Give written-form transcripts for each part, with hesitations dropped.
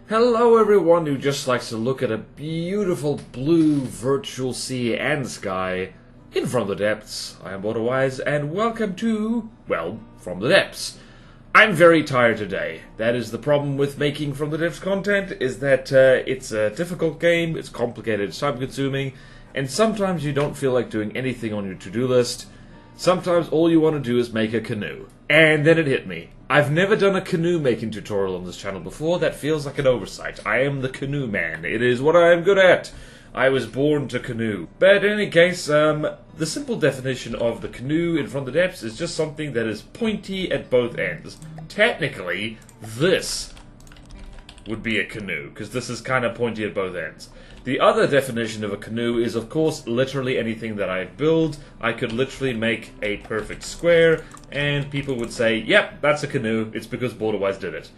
Hello everyone who just likes to look at a beautiful blue virtual sea and sky in From the Depths. I am BorderWise and welcome to, well, From the Depths. I'm very tired today. That is the problem with making From the Depths content, is that it's a difficult game, it's complicated, it's time consuming, and sometimes you don't feel like doing anything on your to-do list. Sometimes all you want to do is make a canoe. And then it hit me. I've never done a canoe making tutorial on this channel before. That feels like an oversight. I am the canoe man. It is what I am good at. I was born to canoe. But in any case, the simple definition of the canoe in From the Depths is just something that is pointy at both ends. Technically, this would be a canoe, because this is kind of pointy at both ends. The other definition of a canoe is, of course, literally anything that I build. I could literally make a perfect square, and people would say, yep, that's a canoe. It's because BorderWise did it.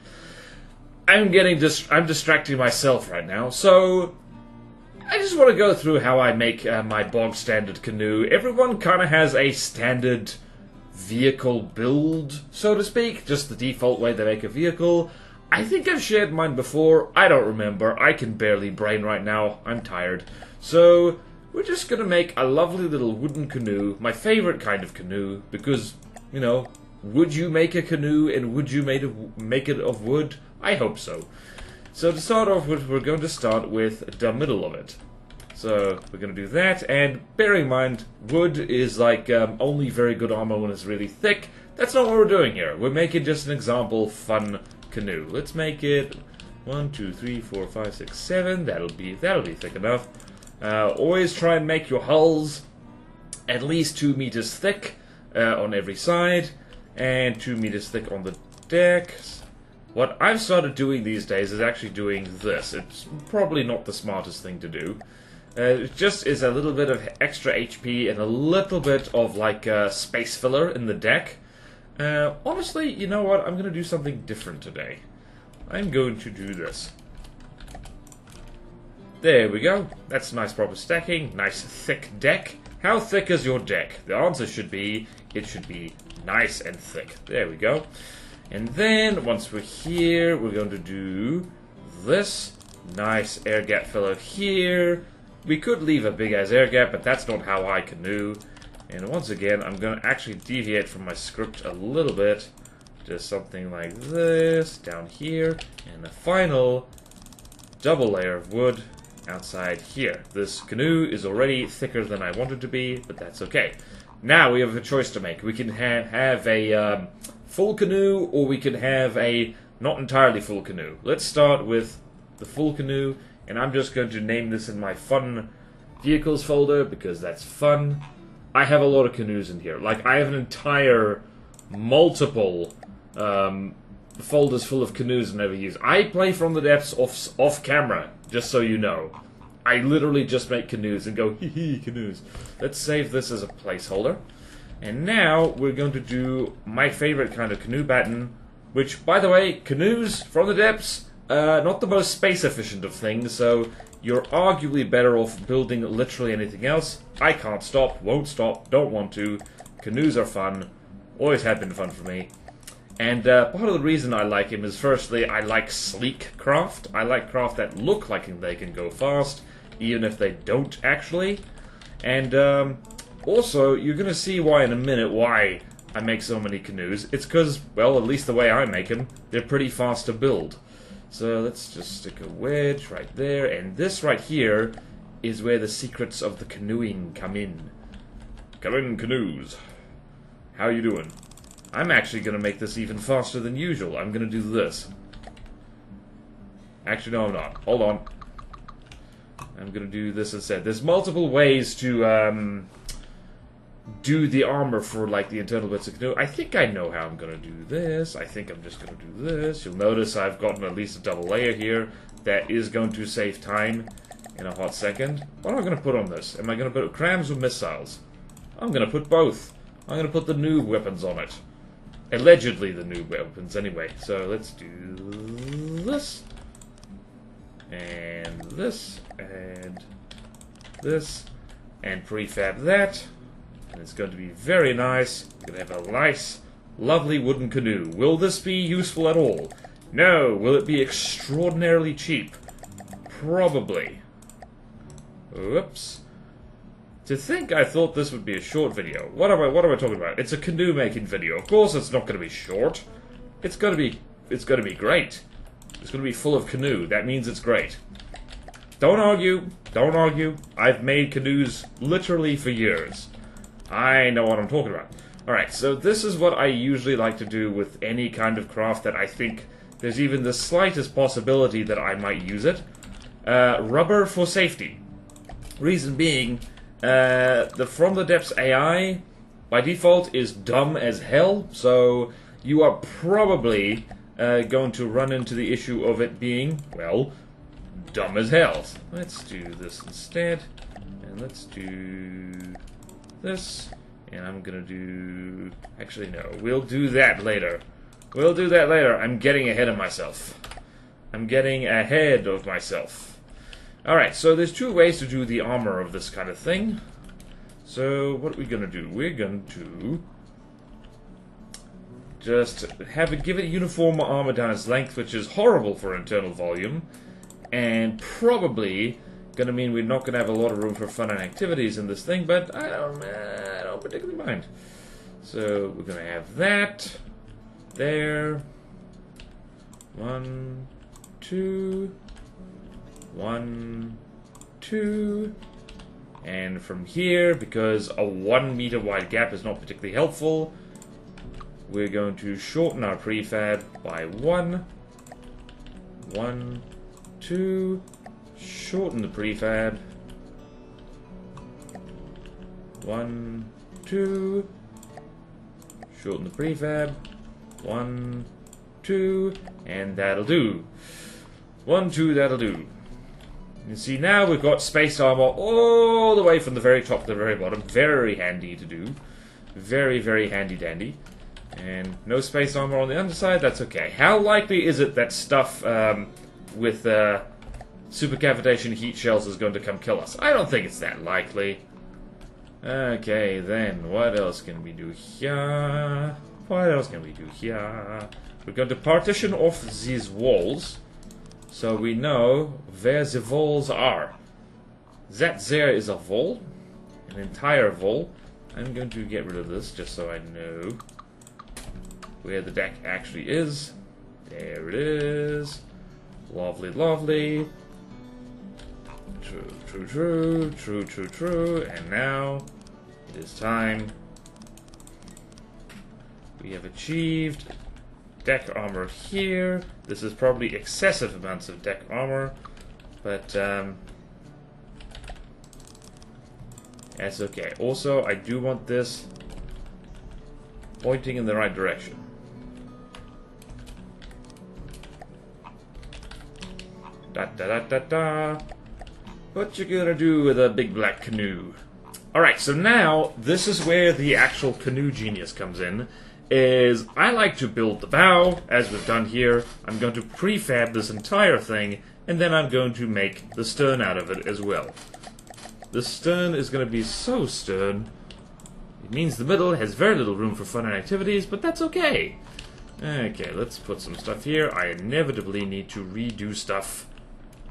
I'm distracting myself right now, so I just want to go through how I make my bog standard canoe. Everyone kind of has a standard vehicle build, so to speak, just the default way they make a vehicle. I think I've shared mine before. I don't remember. I can barely brain right now. I'm tired. So we're just going to make a lovely little wooden canoe, my favorite kind of canoe, because, you know, would you make a canoe and would you make it of wood? I hope so. So to start off with, we're going to start with the middle of it. So we're going to do that, and bear in mind, wood is like only very good armor when it's really thick. That's not what we're doing here. We're making just an example fun canoe. Let's make it 1, 2, 3, 4, 5, 6, 7. That'll be thick enough. Always try and make your hulls at least 2 meters thick on every side, and 2 meters thick on the deck. What I've started doing these days is actually doing this. It's probably not the smartest thing to do. It just is a little bit of extra HP and a little bit of like space filler in the deck. Honestly, you know what? I'm going to do something different today. I'm going to do this. There we go. That's nice proper stacking. Nice thick deck. How thick is your deck? The answer should be, it should be nice and thick. There we go. And then, once we're here, we're going to do this. Nice air gap filler here. We could leave a big ass air gap, but that's not how I canoe. And once again, I'm going to actually deviate from my script a little bit. Just something like this, down here, and the final double layer of wood outside here. This canoe is already thicker than I want it to be, but that's okay. Now we have a choice to make. We can have a full canoe, or we can have a not entirely full canoe. Let's start with the full canoe, and I'm just going to name this in my fun vehicles folder, because that's fun. I have a lot of canoes in here. Like, I have an entire multiple folders full of canoes I never use. I play From the Depths off camera, just so you know. I literally just make canoes and go, hee hee, canoes. Let's save this as a placeholder. And now we're going to do my favorite kind of canoe pattern, which, by the way, canoes From the Depths, not the most space efficient of things, so you're arguably better off building literally anything else. I can't stop, won't stop, don't want to. Canoes are fun. Always have been fun for me. And part of the reason I like him is, firstly, I like sleek craft. I like craft that look like they can go fast, even if they don't actually. And also, you're going to see why in a minute why I make so many canoes. It's because, well, at least the way I make them, they're pretty fast to build. So let's just stick a wedge right there, and this right here is where the secrets of the canoeing come in. Come in, canoes. How you doing? I'm actually going to make this even faster than usual. I'm going to do this. Actually, no, I'm not. Hold on. I'm going to do this instead. There's multiple ways to do the armor for, like, the internal bits of canoe. I think I know how I'm going to do this. I think I'm just going to do this. You'll notice I've gotten at least a double layer here. That is going to save time in a hot second. What am I going to put on this? Am I going to put crams or missiles? I'm going to put both. I'm going to put the new weapons on it. Allegedly the new weapons, anyway. So let's do this. And this. And this. And prefab that. And it's going to be very nice. We're going to have a nice, lovely wooden canoe. Will this be useful at all? No. Will it be extraordinarily cheap? Probably. Whoops. To think I thought this would be a short video. What am I talking about? It's a canoe making video. Of course it's not going to be short. It's going to be great. It's going to be full of canoe. That means it's great. Don't argue. Don't argue. I've made canoes literally for years. I know what I'm talking about. Alright, so this is what I usually like to do with any kind of craft that I think there's even the slightest possibility that I might use it. Rubber for safety. Reason being, the From the Depths AI, by default, is dumb as hell, so you are probably going to run into the issue of it being, well, dumb as hell. Let's do this instead, and let's do this, and I'm gonna do... Actually, no, we'll do that later. We'll do that later. I'm getting ahead of myself. I'm getting ahead of myself. Alright, so there's two ways to do the armor of this kind of thing. So, what are we gonna do? We're going to just give it uniform armor down its length, which is horrible for internal volume, and probably gonna mean we're not gonna have a lot of room for fun and activities in this thing, but I don't particularly mind. So, we're gonna have that there. 1, 2... 1, 2, and from here, because a 1 meter wide gap is not particularly helpful, we're going to shorten our prefab by 1, 1, 2, shorten the prefab, 1, 2, shorten the prefab, 1, 2, and that'll do. 1, 2, that'll do. You see, now we've got space armor all the way from the very top to the very bottom. Very handy to do. Very, very handy dandy. And no space armor on the underside, that's okay. How likely is it that stuff with supercavitation heat shells is going to come kill us? I don't think it's that likely. Okay, then, what else can we do here? What else can we do here? We're going to partition off these walls, so we know where the walls are. That there is a wall, an entire wall. I'm going to get rid of this just so I know where the deck actually is. There it is. Lovely, lovely. True, true, true, true, true, true. And now it is time. We have achieved deck armor here. This is probably excessive amounts of deck armor, but that's okay. Also, I do want this pointing in the right direction. Da da da da da. What you gonna do with a big black canoe? Alright, so now this is where the actual canoe genius comes in. Is I like to build the bow, as we've done here. I'm going to prefab this entire thing, and then I'm going to make the stern out of it as well. The stern is going to be so stern. It means the middle has very little room for fun and activities, but that's okay. Okay, let's put some stuff here. I inevitably need to redo stuff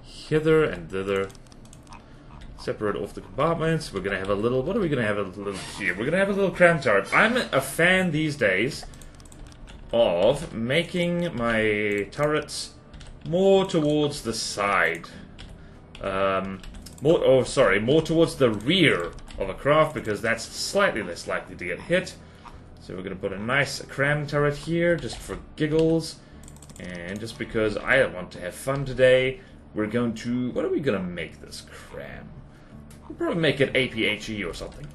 hither and thither. Separate off the compartments. We're gonna have a little. What are we gonna have a little here? We're gonna have a little cram turret. I'm a fan these days of making my turrets more towards the side. More towards the rear of a craft, because that's slightly less likely to get hit. So we're gonna put a nice cram turret here just for giggles, and just because I want to have fun today, we're going to. What are we gonna make this cram? We'll probably make it APHE or something.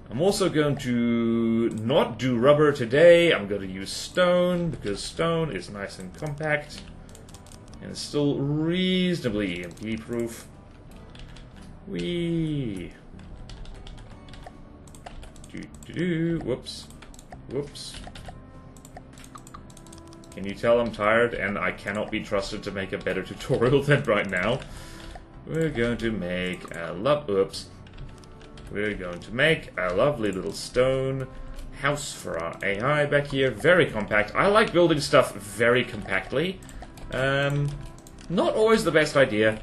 I'm also going to not do rubber today. I'm going to use stone, because stone is nice and compact. And it's still reasonably EMP proof. Whee! Whoops. Whoops. Can you tell I'm tired and I cannot be trusted to make a better tutorial than right now? We're going to make a We're going to make a lovely little stone house for our AI back here. Very compact. I like building stuff very compactly. Not always the best idea,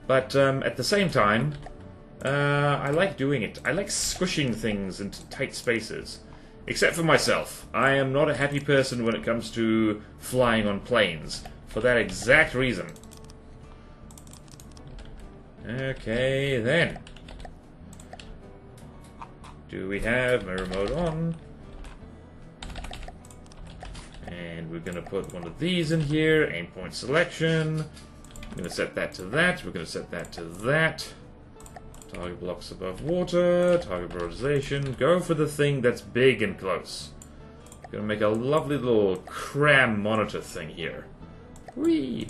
but at the same time, I like doing it. I like squishing things into tight spaces. Except for myself. I am not a happy person when it comes to flying on planes. For that exact reason. Okay, then. Do we have mirror mode on? And we're going to put one of these in here. Aim point selection. I'm going to set that to that. We're going to set that to that. Target blocks above water. Target prioritization. Go for the thing that's big and close. Going to make a lovely little cram monitor thing here. Whee!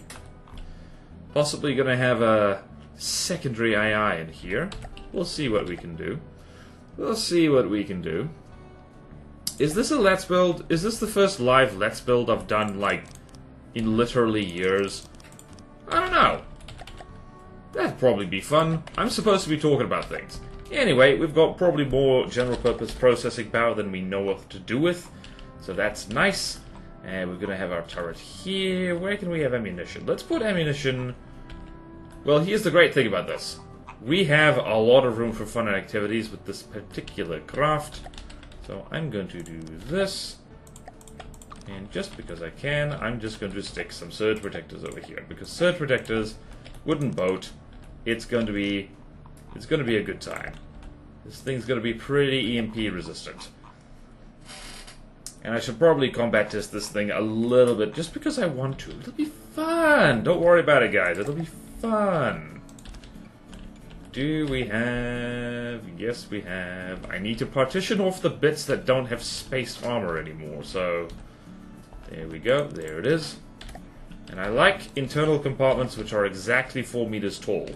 Possibly going to have a secondary AI in here. We'll see what we can do. We'll see what we can do. Is this a Let's Build? Is this the first live Let's Build I've done, like, in literally years? I don't know. That'd probably be fun. I'm supposed to be talking about things. Anyway, we've got probably more general purpose processing power than we know what to do with. So that's nice. And we're going to have our turret here. Where can we have ammunition? Let's put ammunition... Well, here's the great thing about this. We have a lot of room for fun and activities with this particular craft. So I'm going to do this. And just because I can, I'm just going to stick some surge protectors over here. Because surge protectors, wooden boat, it's going to be a good time. This thing's going to be pretty EMP resistant. And I should probably combat test this thing a little bit, just because I want to. It'll be fun! Don't worry about it, guys. It'll be fun. Do we have... Yes, we have. I need to partition off the bits that don't have spaced armor anymore, so... There we go. There it is. And I like internal compartments which are exactly 4 meters tall.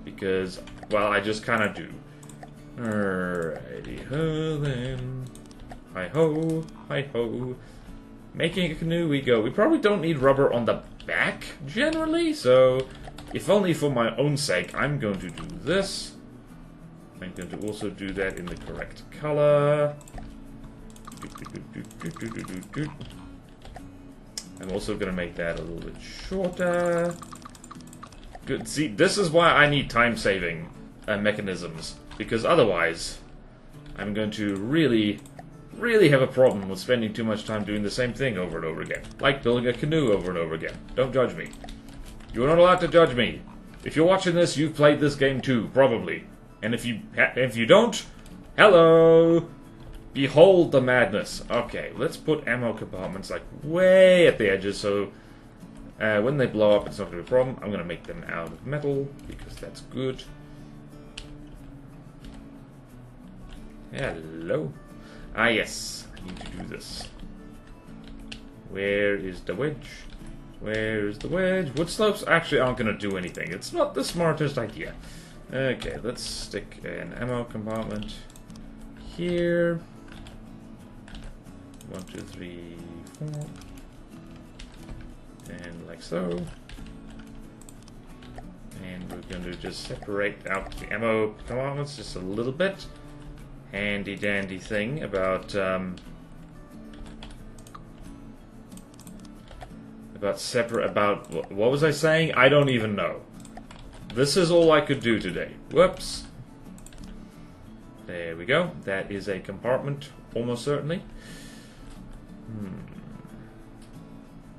Because, well, I just kind of do. Alrighty ho then. Hi-ho, hi-ho. Making a canoe we go. We probably don't need rubber on the back, generally, so if only for my own sake, I'm going to do this. I'm going to also do that in the correct color. I'm also going to make that a little bit shorter. Good. See, this is why I need time-saving mechanisms, because otherwise I'm going to really have a problem with spending too much time doing the same thing over and over again. Like building a canoe over and over again. Don't judge me. You're not allowed to judge me. If you're watching this, you've played this game too, probably. And if you don't, hello! Behold the madness. Okay, let's put ammo compartments like way at the edges so when they blow up it's not going to be a problem. I'm going to make them out of metal because that's good. Hello. Ah, yes. I need to do this. Where is the wedge? Where is the wedge? Wood slopes actually aren't going to do anything. It's not the smartest idea. Okay, let's stick an ammo compartment here. 1, 2, 3, 4. And like so. And we're going to just separate out the ammo compartments just a little bit. Handy dandy thing about what was I saying? I don't even know. This is all I could do today. Whoops. There we go. That is a compartment, almost certainly.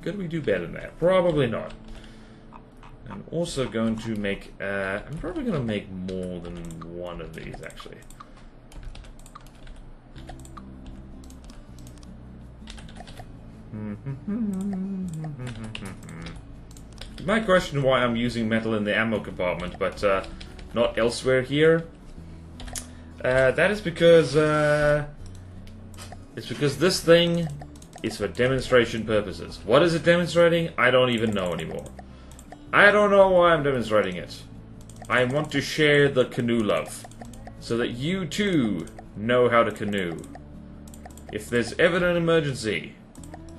Could we do better than that? Probably not. I'm also going to make... I'm probably going to make more than one of these, actually. You might question why I'm using metal in the ammo compartment, but not elsewhere here. That is because it's because this thing is for demonstration purposes. What is it demonstrating? I don't even know anymore. I don't know why I'm demonstrating it. I want to share the canoe love, so that you too know how to canoe. If there's ever an emergency,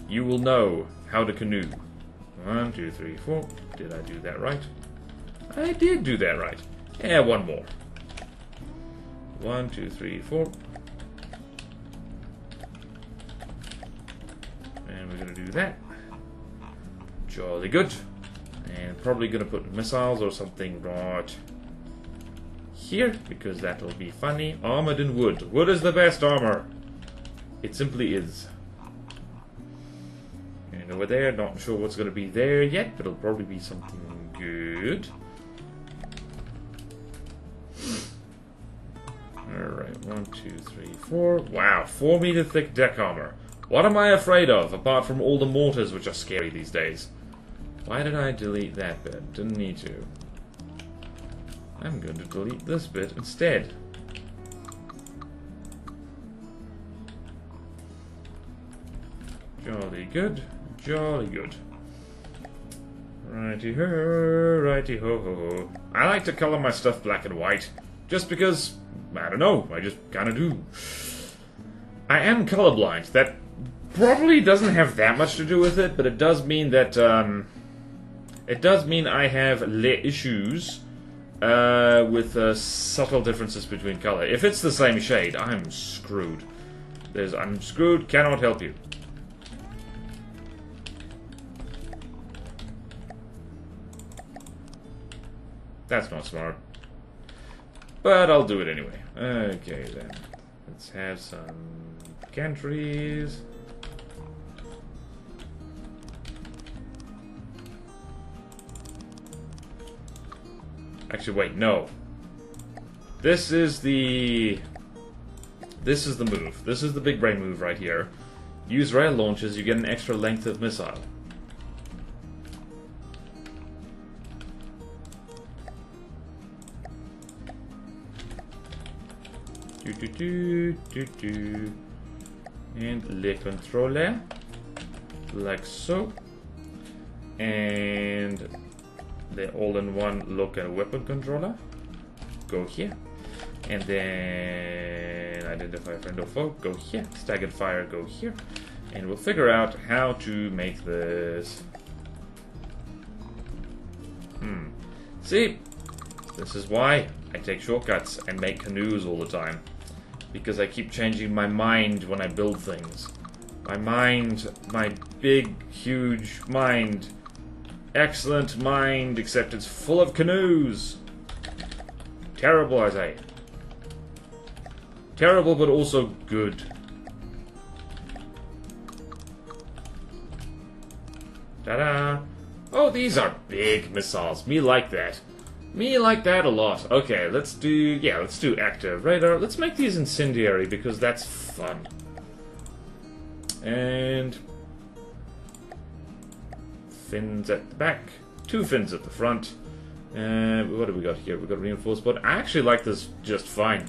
you will know how to canoe. 1, 2, 3, 4. Did I do that right? I did do that right. Yeah, one more. 1, 2, 3, 4. And we're going to do that. Jolly good. And probably gonna put missiles or something right here, because that'll be funny. Armored in wood. Wood is the best armor. It simply is. And over there, not sure what's gonna be there yet, but it'll probably be something good. Alright, 1, 2, 3, 4. Wow, 4 meter thick deck armor. What am I afraid of, apart from all the mortars, which are scary these days? Why did I delete that bit? Didn't need to. I'm going to delete this bit instead. Jolly good. Jolly good. Righty-ho, righty-ho-ho-ho. I like to color my stuff black and white. Just because, I don't know, I just kinda do. I am colorblind. That probably doesn't have that much to do with it, but it does mean that, it does mean I have issues with subtle differences between color. If it's the same shade, I'm screwed. I'm screwed, cannot help you. That's not smart. But I'll do it anyway. Okay then. Let's have some gantries. Actually, wait, no. This is the move. This is the big brain move right here. Use rail launches, you get an extra length of missile. And le controller, like so, and the all-in-one look and weapon controller, go here, and then identify friend or foe, go here, staggered fire, go here, and we'll figure out how to make this. See, this is why I take shortcuts and make canoes all the time. Because I keep changing my mind when I build things. My mind, my big, huge mind. Excellent mind, except it's full of canoes. Terrible, I say. Terrible, but also good. Ta-da! Oh, these are big missiles. Me like that. Me like that a lot. Okay, let's do active radar. Let's make these incendiary because that's fun. And fins at the back, 2 fins at the front. What do we got here? We got reinforced, but I actually like this just fine.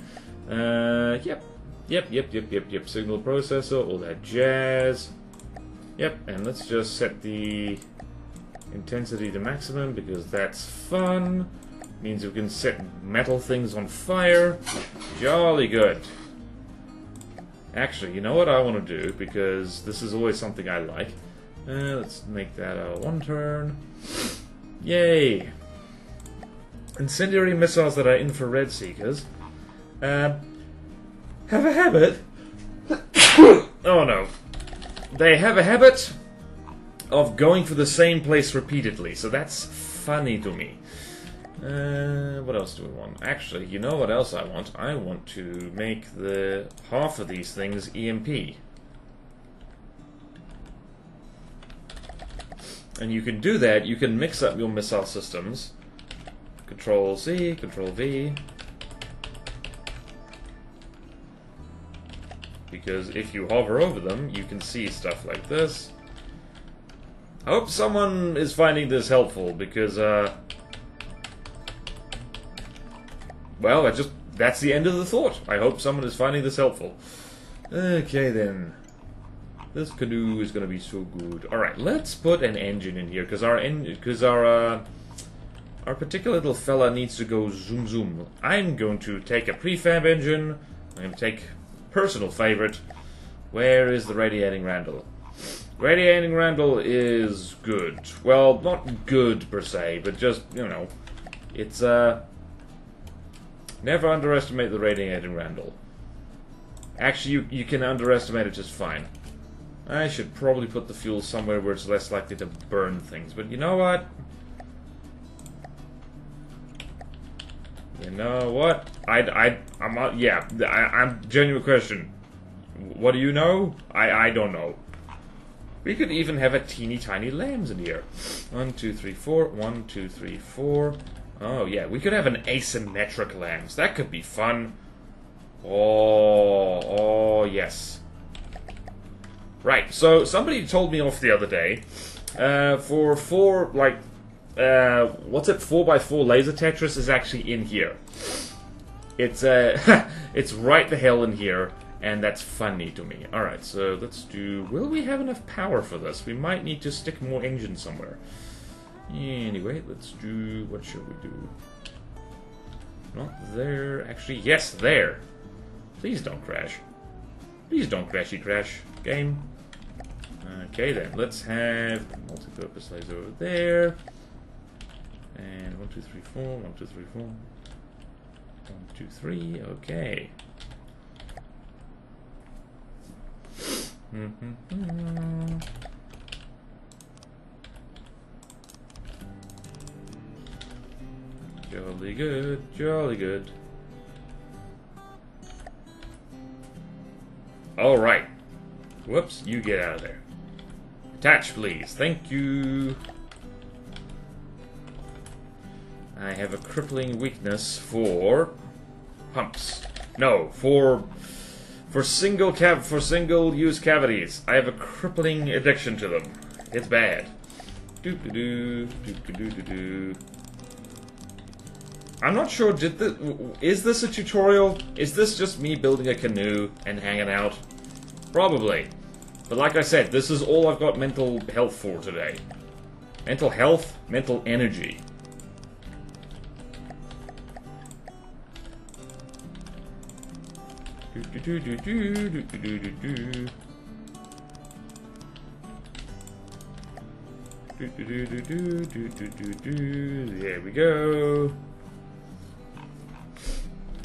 Yep. Signal processor, all that jazz. Yep, and let's just set the intensity to maximum because that's fun. Means we can set metal things on fire. Jolly good. Actually, you know what I want to do, because this is always something I like. Let's make that a 1 turn. Yay! Incendiary missiles that are infrared seekers have a habit. Oh no. They have a habit of going for the same place repeatedly, so that's funny to me. What else do we want? Actually, you know what else I want? I want to make the half of these things EMP. And you can do that, you can mix up your missile systems. Control C, Control V. Because if you hover over them, you can see stuff like this. I hope someone is finding this helpful, because, well, that's the end of the thought. I hope someone is finding this helpful. Okay, then. This canoe is going to be so good. Alright, let's put an engine in here, because our particular little fella needs to go zoom zoom. I'm going to take a prefab engine. I'm going to take personal favorite. Where is the radiating Randall? Radiating Randall is good. Well, not good per se, but just, you know, it's, never underestimate the radiating Randall. Actually, you can underestimate it just fine. I should probably put the fuel somewhere where it's less likely to burn things, but you know what? You know what? I'm genuine question. What do you know? I don't know. We could even have a teeny tiny lambs in here. 1, 2, 3, 4. 1, 2, 3, 4. Oh yeah, we could have an asymmetric lambs. That could be fun. Oh yes. Right. So somebody told me off the other day. For 4 what's it? 4x4 laser Tetris is actually in here. It's it's right the hell in here. And that's funny to me. Alright, so let's do... Will we have enough power for this? We might need to stick more engine somewhere. Anyway, let's do... What should we do? Not there. Actually, yes, there. Please don't crash. Please don't crashy crash, game. Okay then, let's have multi-purpose laser over there. And 1, 2, 3, 4. 1, 2, 3, 4. 1, 2, 3. Okay. Jolly good, jolly good. Alright. Whoops, you get out of there. Attach, please. Thank you. I have a crippling weakness for pumps. No, for single-use cavities. I have a crippling addiction to them. It's bad. I'm not sure, is this a tutorial? Is this just me building a canoe and hanging out? Probably. But like I said, this is all I've got mental health for today. Mental health, mental energy. There we go.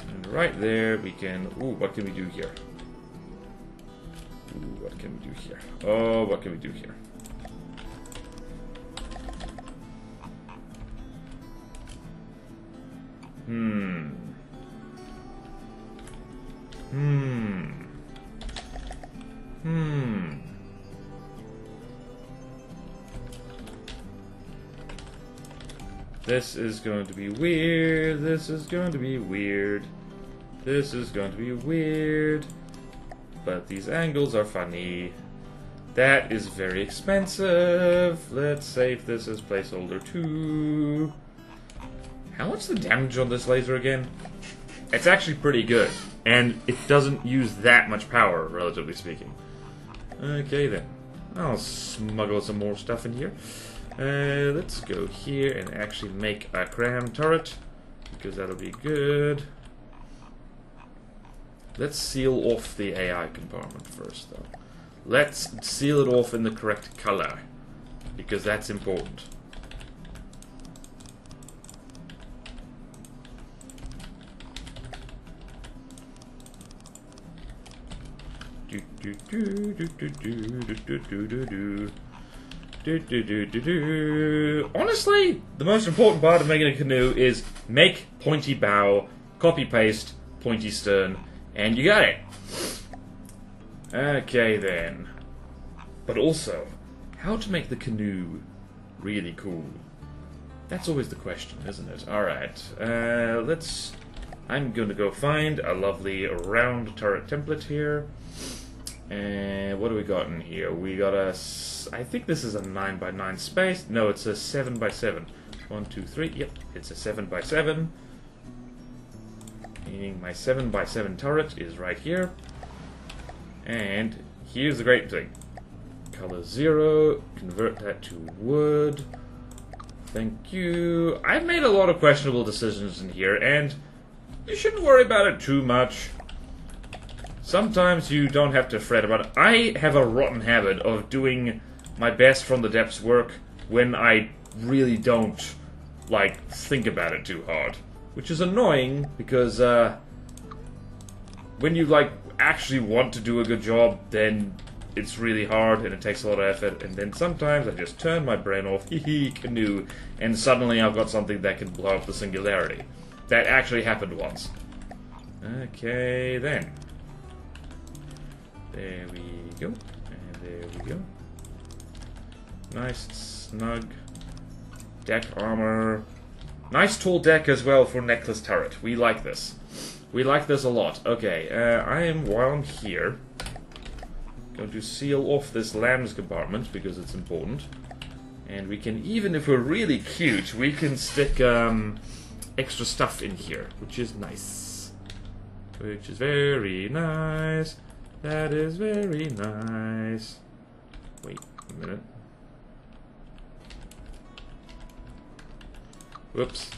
And right there we can... Ooh, what can we do here? Ooh, what can we do here? Oh, what can we do here? This is going to be weird. This is going to be weird. This is going to be weird. But these angles are funny. That is very expensive. Let's save this as placeholder 2. How much the damage on this laser again? It's actually pretty good. And it doesn't use that much power, relatively speaking. Okay then. I'll smuggle some more stuff in here. Let's go here and actually make a cram turret, because that'll be good. Let's seal off the AI compartment first, though. Let's seal it off in the correct color, because that's important. Honestly, the most important part of making a canoe is make pointy bow, copy paste, pointy stern, and you got it. Okay then. But also, how to make the canoe really cool? That's always the question, isn't it? Alright, I'm gonna go find a lovely round turret template here. And what do we got in here? We got a... I think this is a 9x9 space. No, it's a 7x7. 1, 2, 3. Yep, it's a 7x7. Meaning my 7x7 turret is right here. And here's the great thing. Color 0. Convert that to wood. Thank you. I've made a lot of questionable decisions in here, and you shouldn't worry about it too much. Sometimes you don't have to fret about it. I have a rotten habit of doing my best from the depths work when I really don't, like, think about it too hard. Which is annoying, because, when you, like, actually want to do a good job, then it's really hard and it takes a lot of effort, and then sometimes I just turn my brain off, hee canoe, and suddenly I've got something that can blow up the singularity. That actually happened once. Okay, then. There we go, and there we go. Nice, snug deck armor. Nice tall deck as well for necklace turret. We like this. We like this a lot. Okay, while I'm here, going to seal off this lamb's compartment because it's important. And we can, even if we're really cute, we can stick extra stuff in here, which is nice. Which is very nice. That is very nice. Wait a minute. Whoops.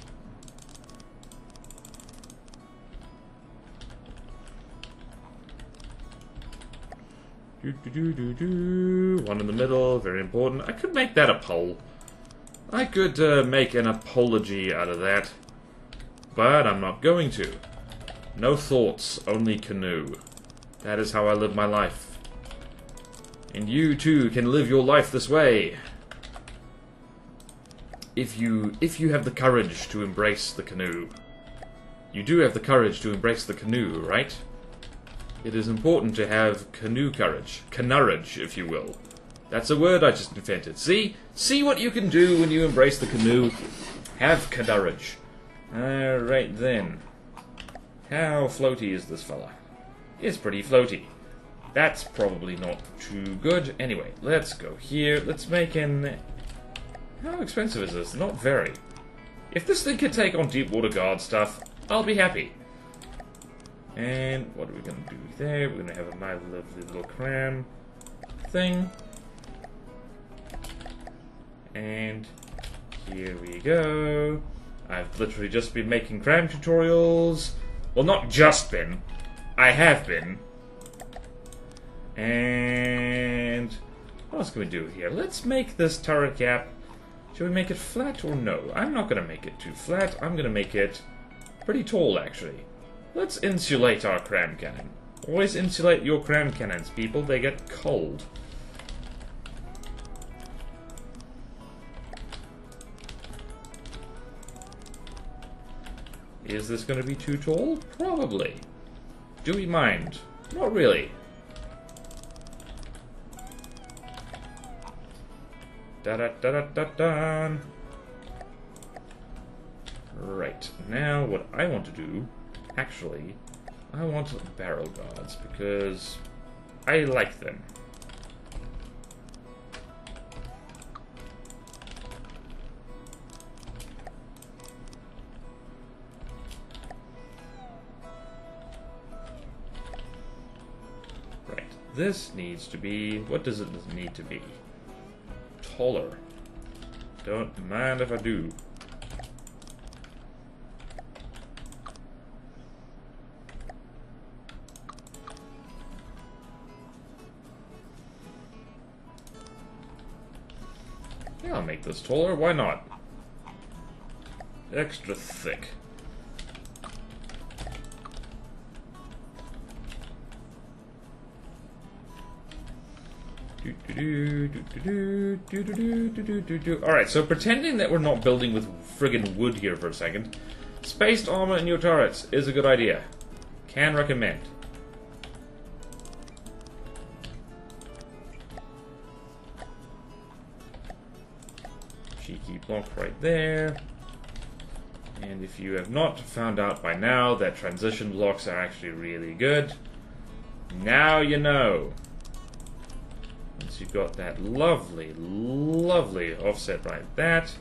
One in the middle, very important. I could make that a poll. I could make an apology out of that. But I'm not going to. No thoughts, only canoe. That is how I live my life. And you too can live your life this way. If you have the courage to embrace the canoe. You do have the courage to embrace the canoe, right? It is important to have canoe courage. Canourage, if you will. That's a word I just invented. See? See what you can do when you embrace the canoe. Have canourage. Alright then. How floaty is this fella? It's pretty floaty. That's probably not too good. Anyway, let's go here. Let's make an... How expensive is this? Not very. If this thing can take on deep water guard stuff, I'll be happy. And what are we going to do there? We're going to have a nice lovely little cram thing. And here we go. I've literally just been making cram tutorials. Well, not just been. I have been. And what else can we do here? Let's make this turret cap. Should we make it flat or no? I'm not going to make it too flat. I'm going to make it pretty tall, actually. Let's insulate our cram cannon. Always insulate your cram cannons, people. They get cold. Is this going to be too tall? Probably. Do we mind? Not really. Da-da-da-da-da-da. Right. Now, what I want to do... Actually, I want barrel guards because I like them. Right, this needs to be, what does it need to be? Taller. Don't mind if I do. I'll make this taller, why not? Extra thick. Alright, so pretending that we're not building with friggin' wood here for a second, spaced armor in your turrets is a good idea. Can recommend. Cheeky block right there. And if you have not found out by now that transition blocks are actually really good, now you know. Once you've got that lovely, lovely offset like that,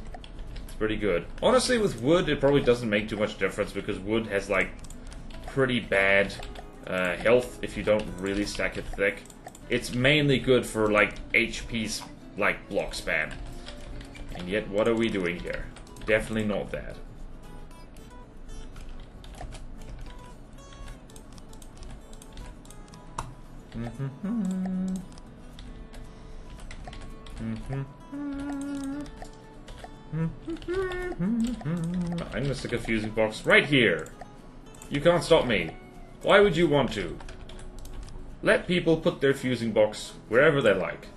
it's pretty good. Honestly, with wood, it probably doesn't make too much difference because wood has, like, pretty bad health if you don't really stack it thick. It's mainly good for, like, HP's, like, block span. And yet, what are we doing here? Definitely not that. I'm gonna stick a fusing box right here. You can't stop me. Why would you want to? let people put their fusing box wherever they like.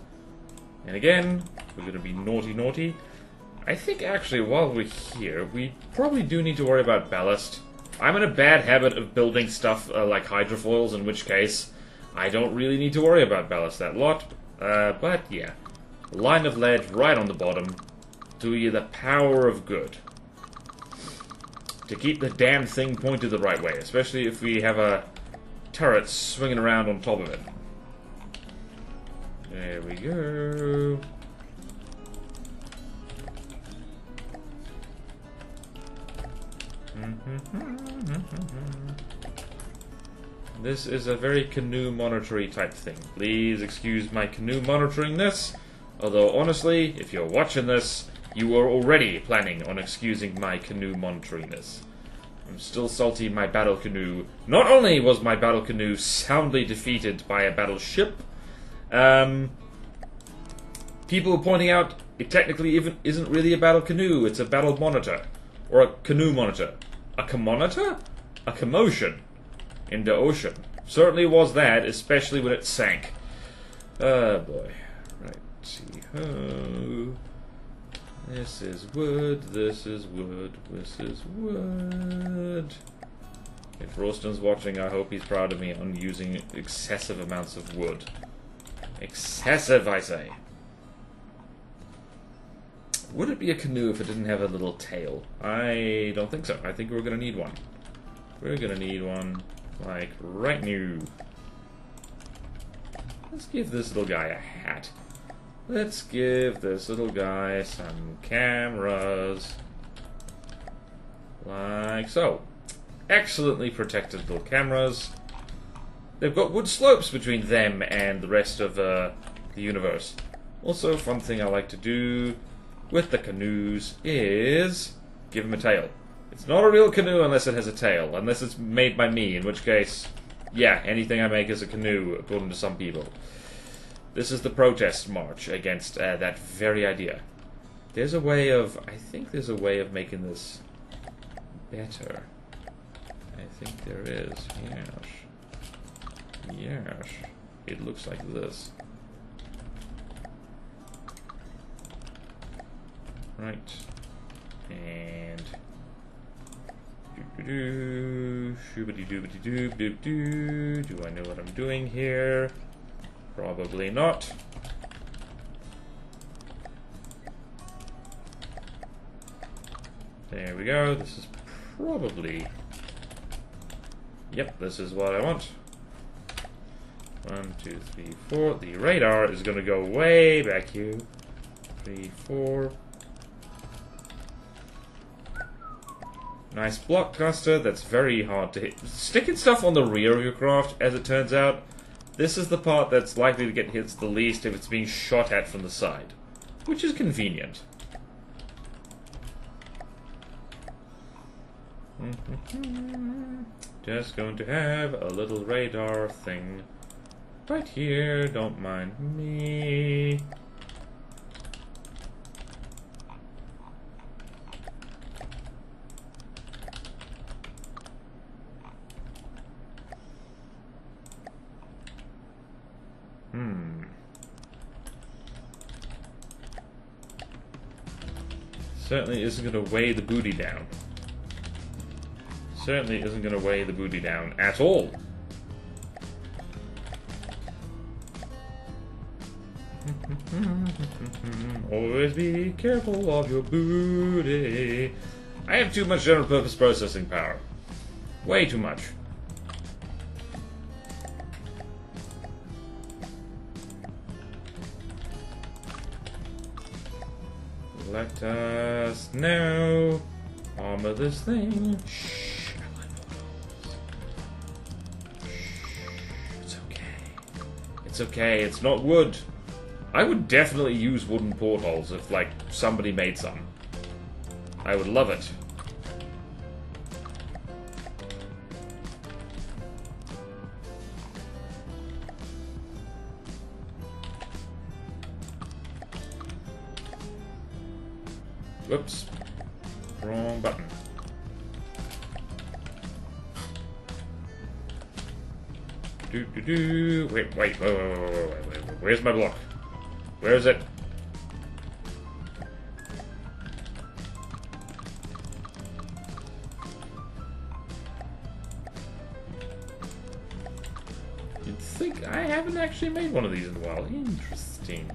And again, we're going to be naughty naughty. I think actually while we're here, we probably do need to worry about ballast. I'm in a bad habit of building stuff like hydrofoils, in which case I don't really need to worry about ballast that lot. But yeah, line of lead right on the bottom. Do you the power of good. To keep the damn thing pointed the right way, especially if we have a turret swinging around on top of it. There we go. This is a very canoe monitory type thing. Please excuse my canoe monitoring this. Although honestly, if you're watching this, you were already planning on excusing my canoe monitoring this. I'm still salty my battle canoe. Not only was my battle canoe soundly defeated by a battleship, people were pointing out it technically even isn't really a battle canoe, it's a battle monitor. Or a canoe monitor. A comonitor? A commotion in the ocean. Certainly was that, especially when it sank. Oh boy. Right, see. Oh. This is wood, this is wood, this is wood. If Roston's watching, I hope he's proud of me on using excessive amounts of wood. Excessive, I say. Would it be a canoe if it didn't have a little tail? I don't think so. I think we're going to need one. We're going to need one, like, right now. Let's give this little guy a hat. Let's give this little guy some cameras. Like so. Excellently protected little cameras. They've got wood slopes between them and the rest of the universe. Also, a fun thing I like to do with the canoes is give them a tail. It's not a real canoe unless it has a tail, unless it's made by me, in which case, yeah, anything I make is a canoe, according to some people. This is the protest march against that very idea. There's a way of, I think there's a way of making this better. I think there is, yes. Yes, it looks like this. Right, and shoobity-doobity-doob-doob-doo. Do I know what I'm doing here? Probably not. There we go. This is probably. Yep, this is what I want. 1, 2, 3, 4. The radar is going to go way back here. 3, 4. Nice block cluster. That's very hard to hit. Sticking stuff on the rear of your craft, as it turns out, this is the part that's likely to get hit the least if it's being shot at from the side, which is convenient. Just going to have a little radar thing right here. Don't mind me. Certainly isn't going to weigh the booty down. Certainly isn't going to weigh the booty down at all. Always be careful of your booty. I have too much general purpose processing power. Way too much. Let us now armor this thing. Shh, I like portals. Shh, it's okay. It's okay, it's not wood. I would definitely use wooden portholes if, like, somebody made some. I would love it. Whoops. Wrong button. Wait, where's my block? Where is it? You'd think I haven't actually made one of these in a while. Interesting.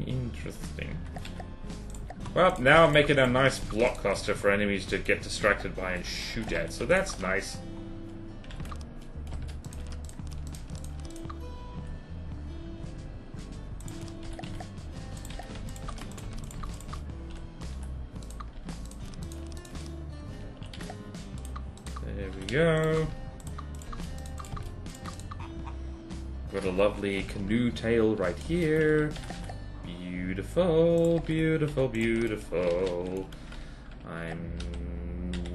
Interesting. Well, now I'm making a nice block cluster for enemies to get distracted by and shoot at, so that's nice. There we go. Got a lovely canoe tail right here. Beautiful. I'm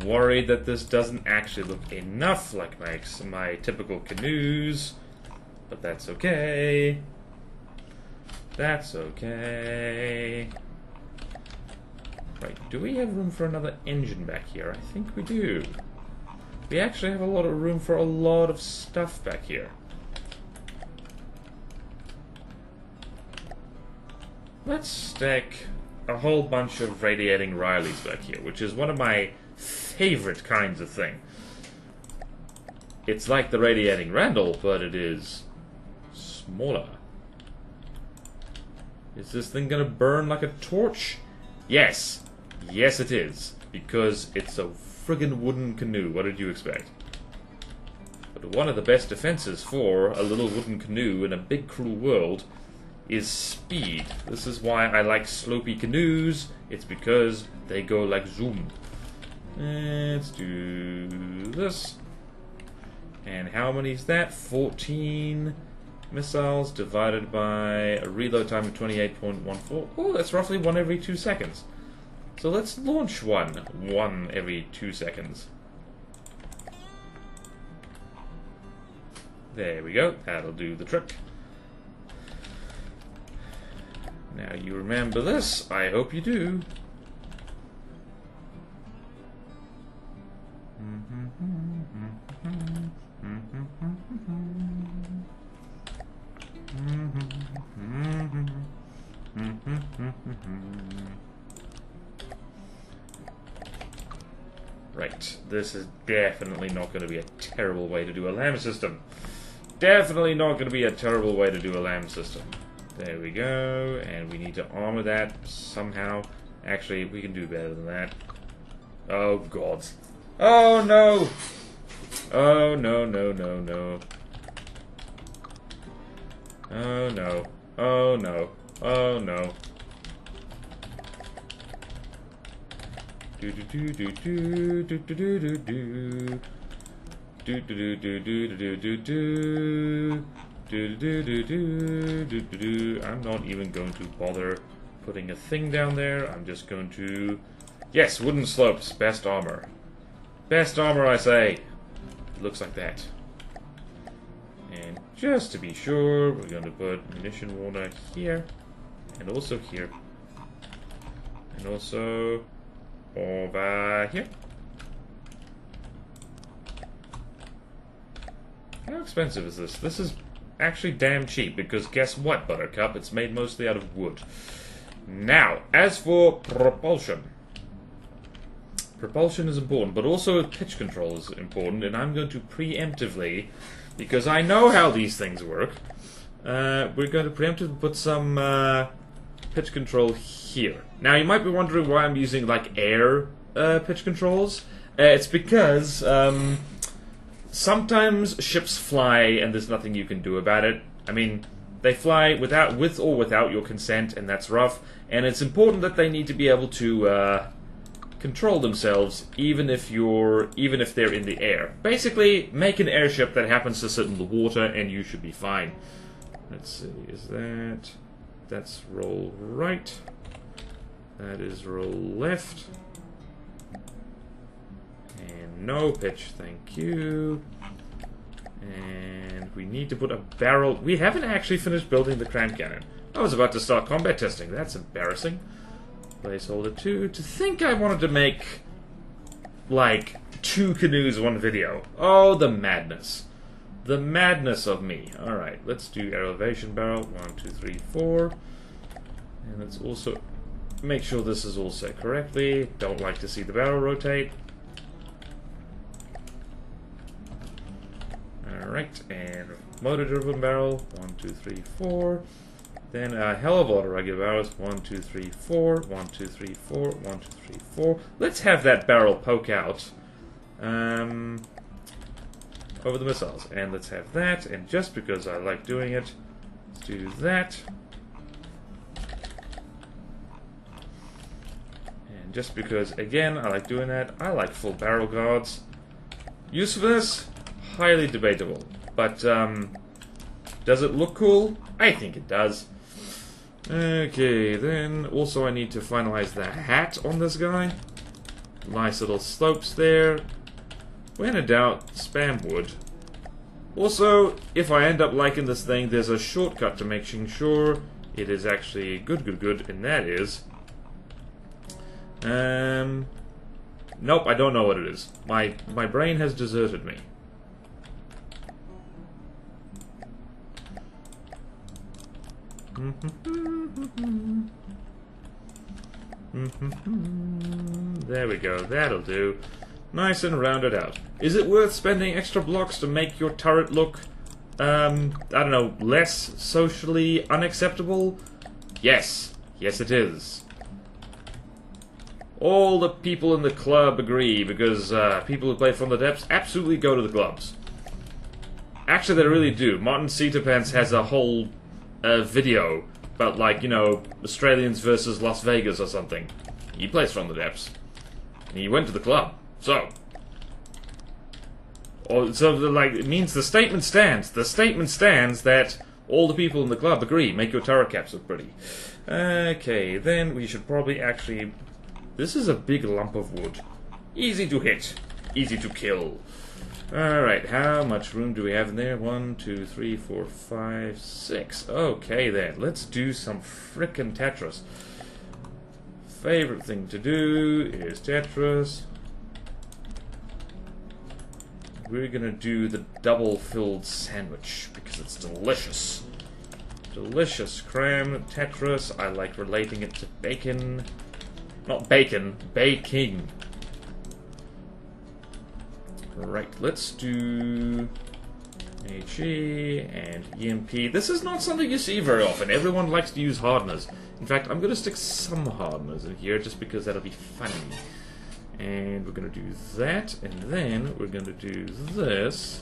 worried that this doesn't actually look enough like my typical canoes, but that's okay. That's okay. Right, do we have room for another engine back here? I think we do. We actually have a lot of room for a lot of stuff back here. Let's stack a whole bunch of radiating Rileys back here, which is one of my favorite kinds of thing. It's like the radiating Randall, but it is smaller. Is this thing gonna burn like a torch? Yes. Yes, it is. Because it's a friggin' wooden canoe. What did you expect? But one of the best defenses for a little wooden canoe in a big, cruel world is speed. This is why I like slopey canoes. It's because they go like zoom. Let's do this. And how many is that? 14 missiles divided by a reload time of 28.14. Oh, that's roughly one every 2 seconds. So let's launch one every 2 seconds. There we go. That'll do the trick. Now you remember this. I hope you do. Right, this is definitely not going to be a terrible way to do a LAM system. Definitely not going to be a terrible way to do a LAM system. There we go, and we need to armor that somehow. Actually, we can do better than that. Oh, God. Oh, no! Oh, no. Oh, no. Oh, no. Oh, no. I'm not even going to bother putting a thing down there. I'm just going to... Yes, wooden slopes. Best armor. Best armor, I say. It looks like that. And just to be sure, we're going to put munition warner here. And also here. And also over here. How expensive is this? This is actually damn cheap, because guess what, Buttercup? It's made mostly out of wood. Now, as for propulsion. Propulsion is important, but also pitch control is important, and I'm going to preemptively, because I know how these things work, we're going to preemptively put some pitch control here. Now, you might be wondering why I'm using, like, air pitch controls. It's because sometimes ships fly and there's nothing you can do about it. I mean, they fly with or without your consent, and that's rough. And it's important that they need to be able to control themselves, even if they're in the air. Basically, make an airship that happens to sit in the water, and you should be fine. Let's see, that's roll right. That is roll left. And no pitch, thank you. And we need to put a barrel. We haven't actually finished building the cram cannon. I was about to start combat testing. That's embarrassing. Placeholder 2. To think I wanted to make, like, 2 canoes, 1 video. Oh, the madness. The madness of me. Alright, let's do elevation barrel. 1, 2, 3, 4. And let's also make sure this is all set correctly. Don't like to see the barrel rotate. Alright, and motor-driven barrel. 1, 2, 3, 4. Then a hell of a lot of regular barrels. 1, 2, 3, 4. 1, 2, 3, 4. 1, 2, 3, 4. Let's have that barrel poke out over the missiles. And let's have that. And just because I like doing it, let's do that. And just because, again, I like doing that, I like full barrel guards. Usefulness? Highly debatable. But, does it look cool? I think it does. Okay, then also I need to finalize the hat on this guy. Nice little slopes there. When in doubt, spam wood. Also, if I end up liking this thing, there's a shortcut to making sure it is actually good, and that is... Nope, I don't know what it is. My brain has deserted me. There we go, that'll do. Nice and rounded out. Is it worth spending extra blocks to make your turret look, I don't know, less socially unacceptable? Yes. Yes, it is. All the people in the club agree, because people who play From the Depths absolutely go to the clubs. Actually, they really do. Martin Cedarpants has a whole video about, like, you know, Australians versus Las Vegas or something. He plays From the Depths. And he went to the club. So, like, it means the statement stands. The statement stands that all the people in the club agree. Make your turret caps look pretty. Okay, then we should probably actually... This is a big lump of wood. Easy to hit. Easy to kill. Alright, how much room do we have in there? 1, 2, 3, 4, 5, 6. Okay then, let's do some frickin' Tetris. Favorite thing to do is Tetris. We're gonna do the double-filled sandwich because it's delicious. Delicious cram Tetris. I like relating it to bacon. Not bacon, baking. Right, let's do HE and EMP. This is not something you see very often. Everyone likes to use hardeners. In fact, I'm going to stick some hardeners in here just because that'll be funny. And we're going to do that, and then we're going to do this.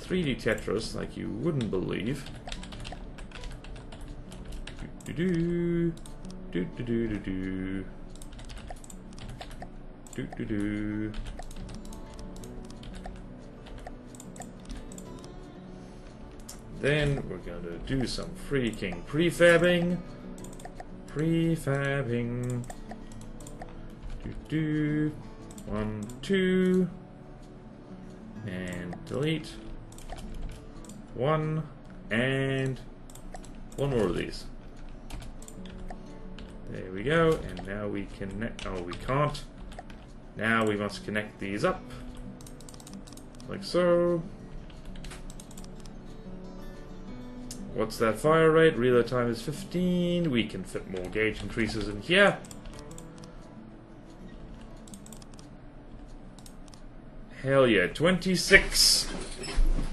3D Tetris, like you wouldn't believe. Do-do-do. Do-do-do-do-do. Do-do-do. Then we're going to do some freaking prefabbing. Prefabbing. Do-do. 1, 2. And delete. 1. And 1 more of these. There we go. And now we connect. Oh, we can't. Now we must connect these up. Like so. What's that fire rate? Reload time is 15. We can fit more gauge increases in here. Hell yeah, 26.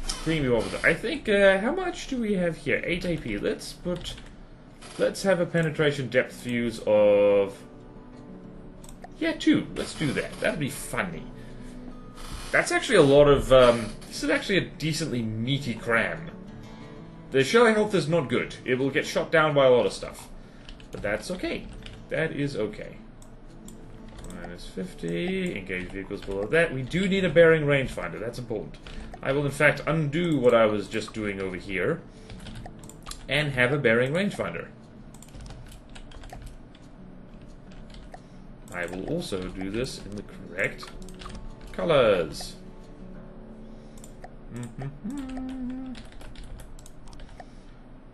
Premium over there. I think, how much do we have here? 8 AP. Let's have a penetration depth fuse of... Yeah, 2. Let's do that. That'd be funny. That's actually a lot of, this is actually a decently meaty cram. The shell health is not good. It will get shot down by a lot of stuff. But that's okay. That is okay. Minus 50. Engage vehicles below that. We do need a bearing rangefinder. That's important. I will, in fact, undo what I was just doing over here and have a bearing rangefinder. I will also do this in the correct colors.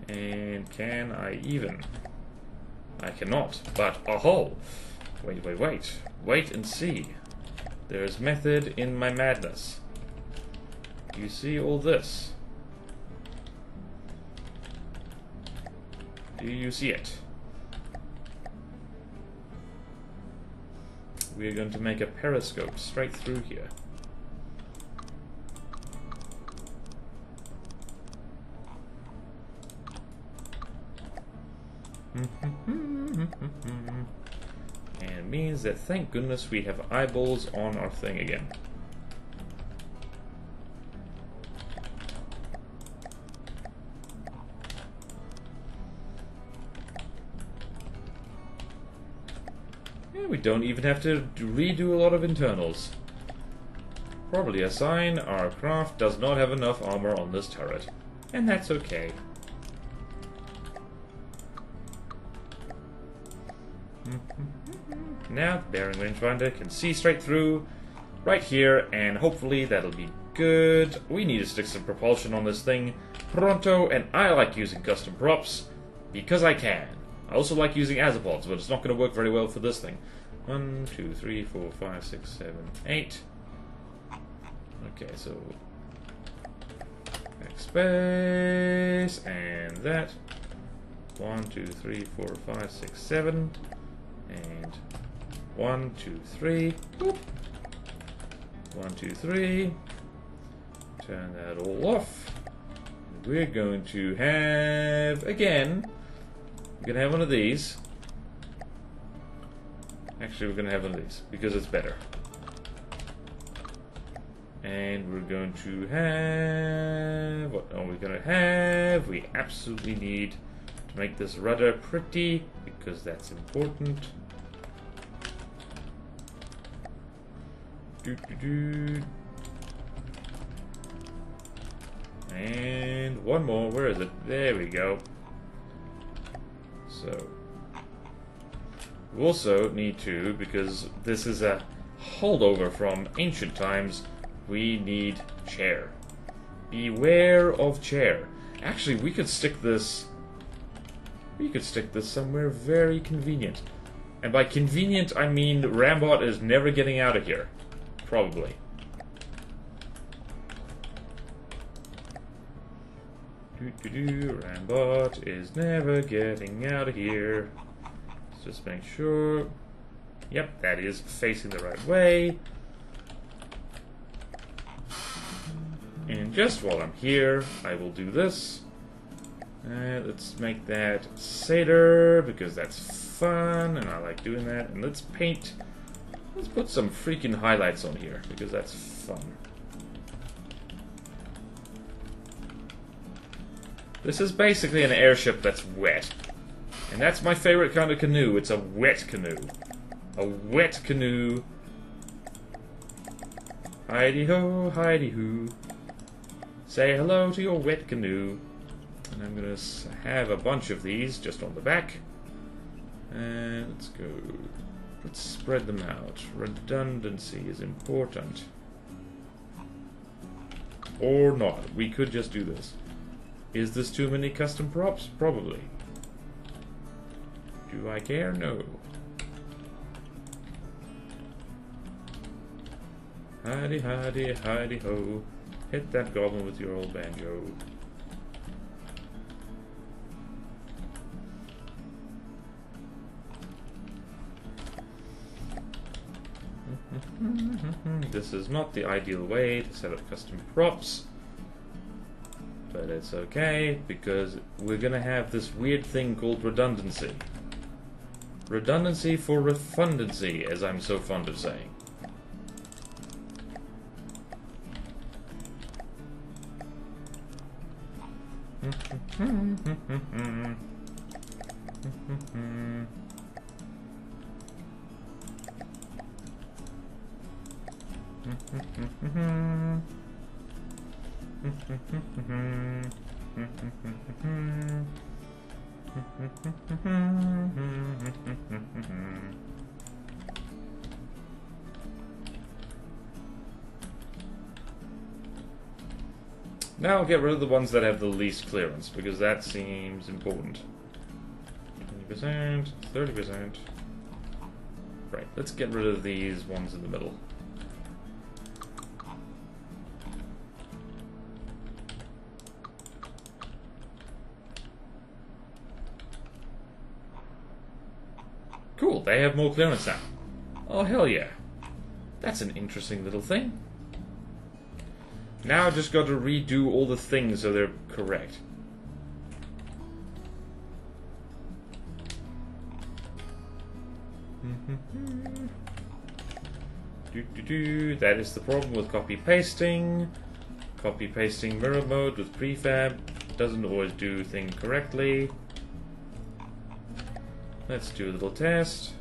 And can I even? I cannot, but oh! Wait. Wait and see. There's method in my madness. You see all this? Do you see it? We're going to make a periscope straight through here. And it means that, thank goodness, we have eyeballs on our thing again. Yeah, we don't even have to redo a lot of internals. Probably a sign our craft does not have enough armor on this turret. And that's okay. Now the bearing rangefinder can see straight through right here, and hopefully that'll be good. We need to stick some propulsion on this thing pronto, and I like using custom props because I can. I also like using azipods, but it's not going to work very well for this thing. 1, 2, 3, 4, 5, 6, 7, 8. Okay, so backspace and that. 1, 2, 3, 4, 5, 6, 7, and 1, 2, 3. Boop. 1, 2, 3. Turn that all off. We're going to have, again, we're going to have one of these. Actually, we're going to have one of these because it's better. And we're going to have, what are we going to have? We absolutely need to make this rudder pretty because that's important. And one more, where is it? There we go. So, we also need to, because this is a holdover from ancient times, we need chair. Beware of chair. Actually, we could stick this somewhere very convenient. And by convenient, I mean Rambot is never getting out of here. Probably. Rambot is never getting out of here. Let's just make sure. Yep, that is facing the right way. And just while I'm here, I will do this. Let's make that Seder, because that's fun, and I like doing that. And let's paint. Let's put some freaking highlights on here, because that's fun. This is basically an airship that's wet. And that's my favorite kind of canoe. It's a wet canoe. A wet canoe. Heidi-ho, heidi-hoo. Say hello to your wet canoe. And I'm going to have a bunch of these just on the back. And let's go. Let's spread them out. Redundancy is important. Or not. We could just do this. Is this too many custom props? Probably. Do I care? No. Heidi, heidi, heidi ho. Hit that goblin with your old banjo. This is not the ideal way to set up custom props. But it's okay, because we're gonna have this weird thing called redundancy. Redundancy for refundancy, as I'm so fond of saying. Now I'll get rid of the ones that have the least clearance, because that seems important. 20%, 30%. Right, let's get rid of these ones in the middle. They have more clearance now. Oh, hell yeah. That's an interesting little thing. Now I've just got to redo all the things so they're correct. That is the problem with copy-pasting. Copy-pasting mirror mode with prefab doesn't always do things correctly. Let's do a little test.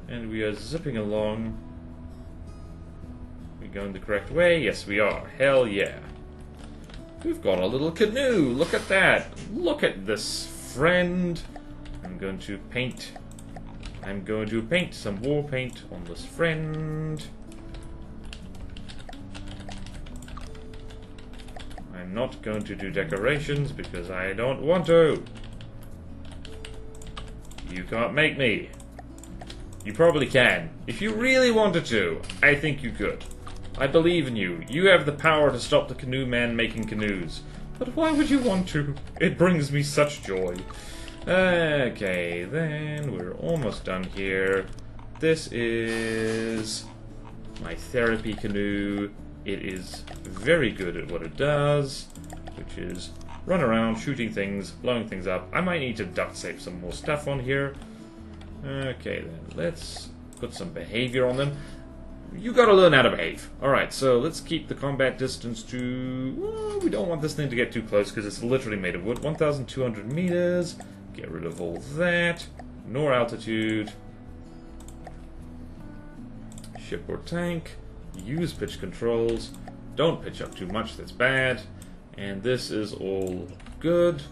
And we are zipping along. We going the correct way? Yes, we are. Hell yeah. We've got a little canoe. Look at that. Look at this, friend. I'm going to paint some war paint on this friend. I'm not going to do decorations because I don't want to. You can't make me. You probably can. If you really wanted to, I think you could. I believe in you. You have the power to stop the canoe man making canoes. But why would you want to? It brings me such joy. Okay, then we're almost done here. This is my therapy canoe. It is very good at what it does, which is run around shooting things, blowing things up. I might need to duct tape some more stuff on here. Okay, then let's put some behavior on them. You gotta learn how to behave. Alright, so let's keep the combat distance to... Well, we don't want this thing to get too close because it's literally made of wood. 1,200 meters. Get rid of all that. Ignore altitude. Ship or tank. Use pitch controls. Don't pitch up too much, that's bad. And this is all good.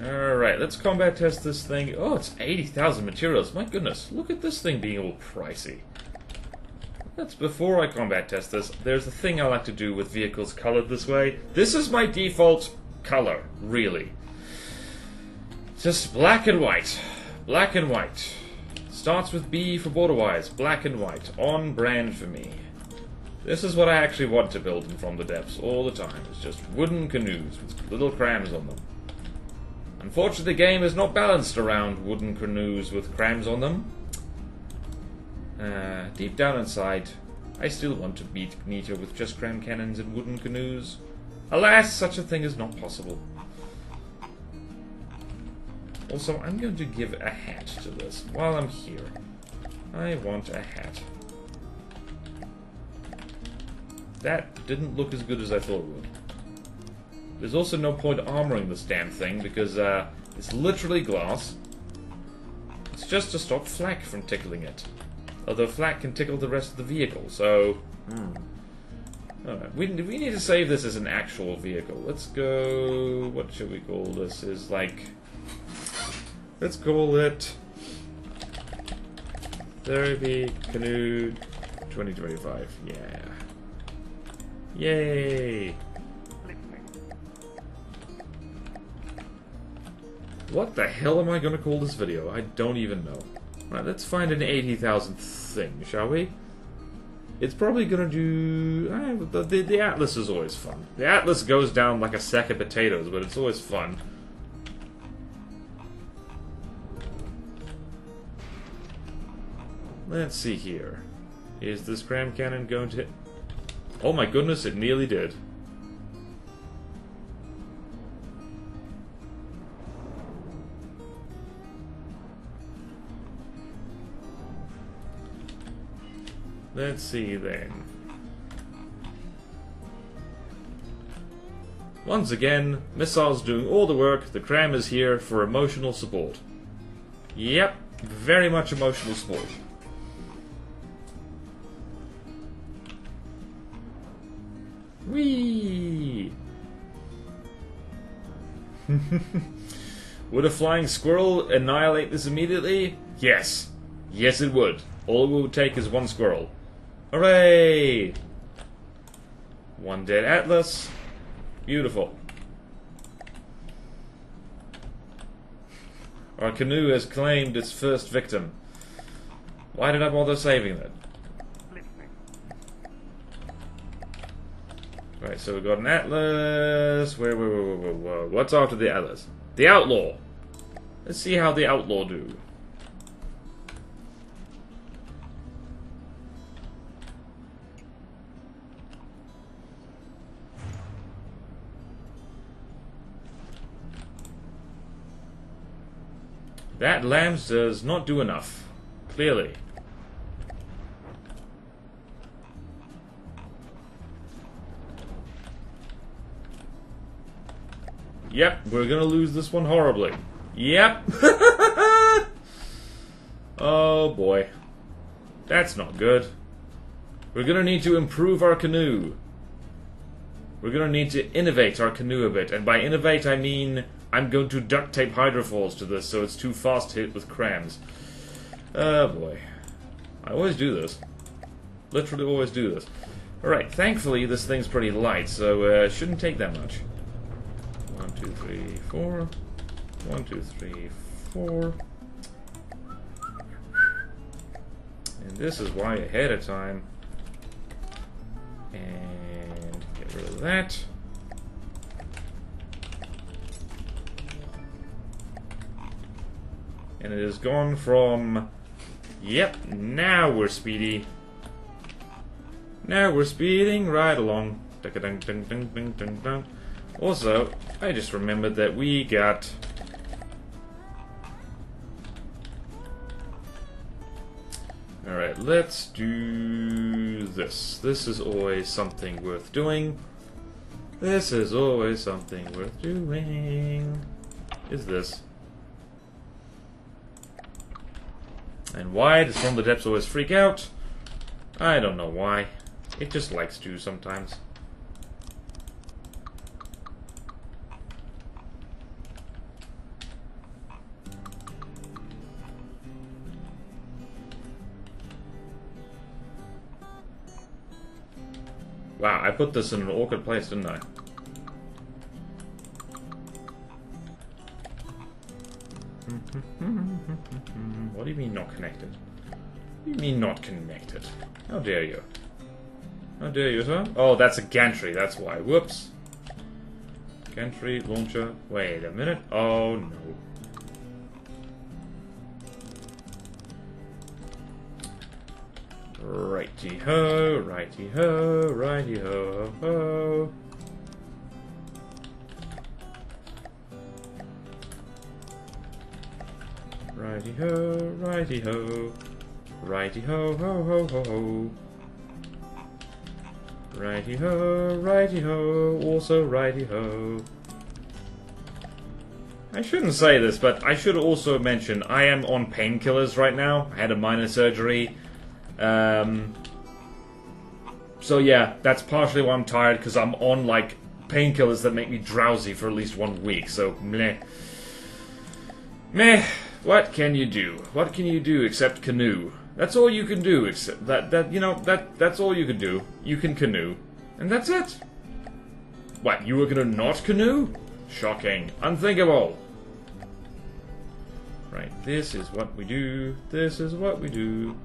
Alright, let's combat test this thing. Oh, it's 80,000 materials. My goodness, look at this thing being all pricey. That's before I combat test this. There's a thing I like to do with vehicles colored this way. This is my default color, really. Just black and white. Black and white. Starts with B for BorderWise. Black and white. On brand for me. This is what I actually want to build in From the Depths all the time. It's just wooden canoes with little crams on them. Unfortunately, the game is not balanced around wooden canoes with crams on them. Deep down inside, I still want to beat Nita with just cram cannons and wooden canoes. Alas, such a thing is not possible. Also, I'm going to give a hat to this while I'm here. I want a hat. That didn't look as good as I thought it would. There's also no point armoring this damn thing because it's literally glass. It's just to stop flak from tickling it. Although flak can tickle the rest of the vehicle, so... Alright, we need to save this as an actual vehicle. Let's go... What should we call this? Is like... Let's call it... Therapy Canoe 2025. Yeah. Yay! What the hell am I going to call this video? I don't even know. Right, let's find an 80,000th thing, shall we? It's probably going to do... the Atlas is always fun. The Atlas goes down like a sack of potatoes, but it's always fun. Let's see here. Is this cram cannon going to hit? Oh my goodness, it nearly did. Let's see then. Once again, missiles doing all the work. The cram is here for emotional support. Yep, very much emotional support. Whee! Would a flying squirrel annihilate this immediately? Yes. Yes, it would. All it would take is one squirrel. Hooray! One dead Atlas. Beautiful. Our canoe has claimed its first victim. Why did I bother saving that? Right, so we've got an atlas. Where, what's after the atlas? The outlaw. Let's see how the outlaw do. That lambs does not do enough. Clearly. Yep, we're gonna lose this one horribly. Yep. Oh boy. That's not good. We're gonna need to improve our canoe. We're gonna need to innovate our canoe a bit. And by innovate, I mean I'm going to duct tape hydrofoils to this so it's too fast to hit with crams. Oh boy. I always do this. Literally always do this. Alright, thankfully this thing's pretty light, so it shouldn't take that much. 1, 2, 3, 4. 1, 2, 3, 4. And this is why ahead of time. And get rid of that. And it has gone from, yep, now we're speedy. Now we're speeding right along. Also, I just remembered that we got... Alright, let's do this. This is always something worth doing. This is always something worth doing. Is this. And why does From the Depths always freak out? I don't know why. It just likes to sometimes. Wow, I put this in an awkward place, didn't I? What do you mean not connected? What do you mean not connected? How dare you? How dare you, sir? Oh, that's a gantry, that's why. Whoops. Gantry, launcher. Wait a minute. Oh, no. Righty-ho, righty-ho, righty-ho-ho-ho. Righty-ho, righty-ho. Righty-ho-ho-ho-ho-ho. Righty-ho, righty-ho, also righty-ho. I shouldn't say this, but I should also mention I am on painkillers right now. I had a minor surgery. So yeah, that's partially why I'm tired, because I'm on, like, painkillers that make me drowsy for at least 1 week, so meh. Meh. What can you do? What can you do except canoe? That's all you can do, except that's all you can do. You can canoe. And that's it. What, you were gonna not canoe? Shocking. Unthinkable. Right, this is what we do. This is what we do.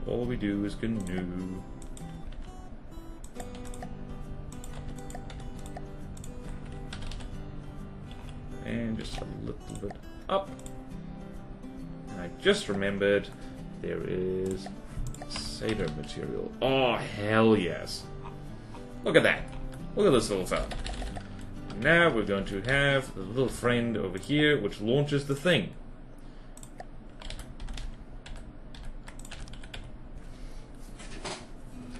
All we do is canoe. And just a little bit up. And I just remembered there is satyr material. Oh, hell yes. Look at that. Look at this little fella. Now we're going to have the little friend over here which launches the thing.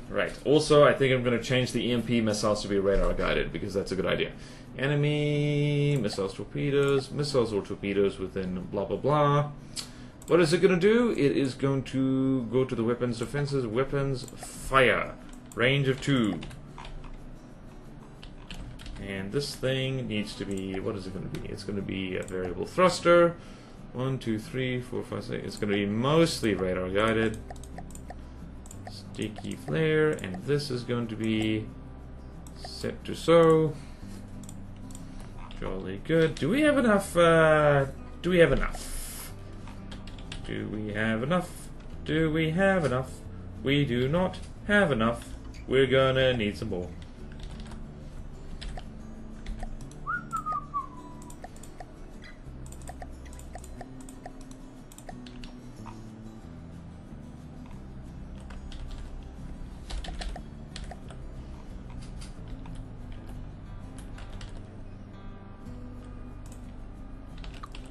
Right. Also, I think I'm going to change the EMP missiles to be radar guided because that's a good idea. Enemy, missiles or torpedoes within blah blah blah. What is it going to do? It is going to go to the weapons, defenses, weapons, fire. Range of 2. And this thing needs to be, what is it going to be? It's going to be a variable thruster. 1, 2, 3, 4, 5, 6. It's going to be mostly radar guided. Sticky flare, and this is going to be set to so. Jolly good. Do we have enough? Do we have enough? Do we have enough? Do we have enough? We do not have enough. we're gonna need some more.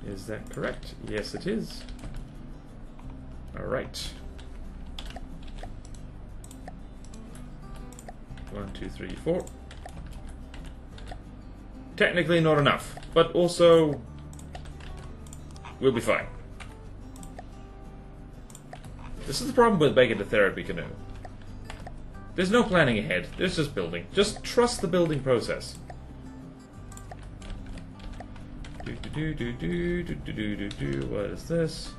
Is that correct? Yes, it is. Alright. 1, 2, 3, 4. Technically not enough, but also we'll be fine. This is the problem with making a therapy canoe. There's no planning ahead, there's just building. Just trust the building process. What is this?